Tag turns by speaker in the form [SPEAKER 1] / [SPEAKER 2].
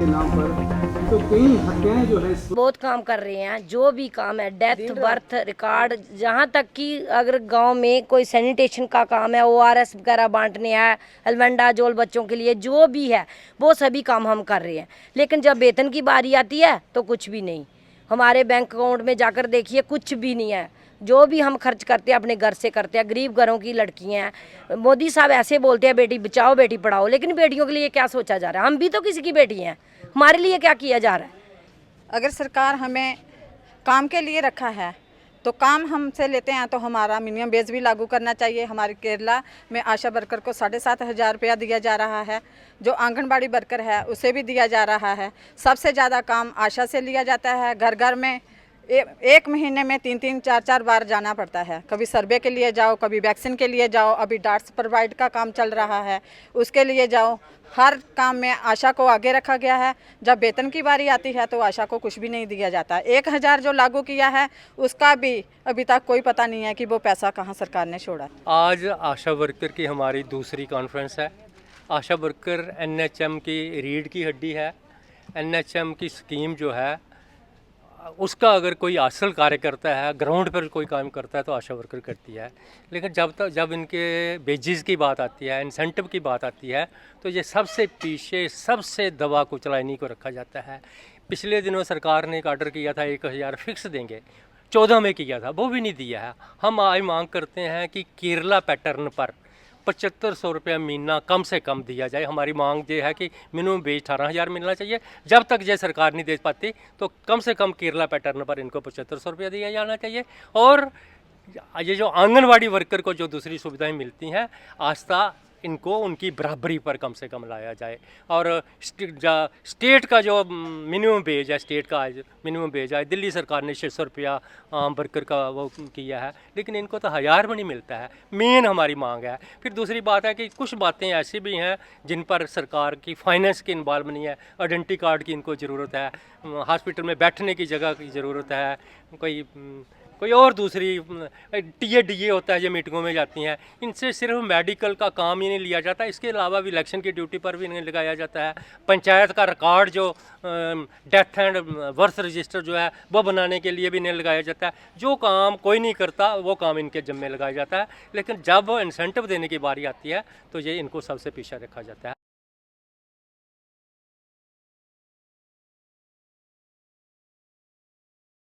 [SPEAKER 1] के नाम पर तो कई हत्याएं जो है
[SPEAKER 2] बहुत काम कर रहे हैं। जो भी काम है, डेथ बर्थ रिकॉर्ड, जहाँ तक कि अगर गांव में कोई सैनिटेशन का काम है, ORS वगैरह बांटने है, एल्वेंडाजोल बच्चों के लिए, जो भी है वो सभी काम हम कर रहे हैं। लेकिन जब वेतन की बारी आती है तो कुछ भी नहीं। हमारे बैंक अकाउंट में जाकर देखिए, कुछ भी नहीं है। जो भी हम खर्च करते हैं अपने घर से करते हैं। गरीब घरों की लड़कियां हैं। मोदी साहब ऐसे बोलते हैं बेटी बचाओ बेटी पढ़ाओ, लेकिन बेटियों के लिए क्या सोचा जा रहा है? हम भी तो किसी की बेटी हैं, हमारे लिए क्या किया जा रहा है?
[SPEAKER 3] अगर सरकार हमें काम के लिए रखा है तो काम हमसे लेते हैं तो हमारा मिनिमम वेज भी लागू करना चाहिए। हमारे केरला में आशा वर्कर को 7,500 रुपया दिया जा रहा है। जो आंगनबाड़ी वर्कर है उसे भी दिया जा रहा है। सबसे ज़्यादा काम आशा से लिया जाता है। घर घर में एक महीने में 3-3, 4-4 बार जाना पड़ता है। कभी सर्वे के लिए जाओ, कभी वैक्सीन के लिए जाओ, अभी डाट्स प्रोवाइड का काम चल रहा है उसके लिए जाओ। हर काम में आशा को आगे रखा गया है। जब वेतन की बारी आती है तो आशा को कुछ भी नहीं दिया जाता। 1,000 जो लागू किया है उसका भी अभी तक कोई पता नहीं है कि वो पैसा कहाँ सरकार ने छोड़ा।
[SPEAKER 4] आज आशा वर्कर की हमारी दूसरी कॉन्फ्रेंस है। आशा वर्कर NHM की रीढ़ की हड्डी है। NHM की स्कीम जो है उसका अगर कोई असल कार्य करता है, ग्राउंड पर कोई काम करता है तो आशा वर्कर करती है। लेकिन जब इनके वेजेस की बात आती है, इंसेंटिव की बात आती है, तो ये सबसे पीछे, सबसे दबा कुचला इन्हीं को रखा जाता है। पिछले दिनों सरकार ने एक ऑर्डर किया था 1,000 फिक्स देंगे, 14 में किया था, वो भी नहीं दिया है। हम आज मांग करते हैं कि केरला पैटर्न पर 7,500 रुपया महीना कम से कम दिया जाए। हमारी मांग ये है कि मिनिमम वेज 18,000 मिलना चाहिए। जब तक ये सरकार नहीं दे पाती तो कम से कम केरला पैटर्न पर इनको 7,500 रुपया दिया जाना चाहिए। और ये जो आंगनवाड़ी वर्कर को जो दूसरी सुविधाएं मिलती हैं, आस्था इनको उनकी बराबरी पर कम से कम लाया जाए। और स्टेट का जो मिनिमम वेज है, स्टेट का मिनिमम वेज है, दिल्ली सरकार ने 600 रुपया आम वर्कर का वो किया है, लेकिन इनको तो 1,000 में नहीं मिलता है। मेन हमारी मांग है। फिर दूसरी बात है कि कुछ बातें ऐसी भी हैं जिन पर सरकार की फाइनेंस की इन्वॉल्व नहीं है। आइडेंटिटी कार्ड की इनको ज़रूरत है, हॉस्पिटल में बैठने की जगह की ज़रूरत है, कोई और दूसरी DA होता है जो मीटिंगों में जाती हैं। इनसे सिर्फ मेडिकल का काम ही नहीं लिया जाता, इसके अलावा भी इलेक्शन की ड्यूटी पर भी इन्हें लगाया जाता है। पंचायत का रिकॉर्ड जो डेथ एंड बर्थ रजिस्टर जो है वो बनाने के लिए भी इन्हें लगाया जाता है। जो काम कोई नहीं करता वो काम इनके जिम्मे लगाया जाता है। लेकिन जब इंसेंटिव देने की बारी आती है तो ये इनको सबसे पीछे रखा जाता है।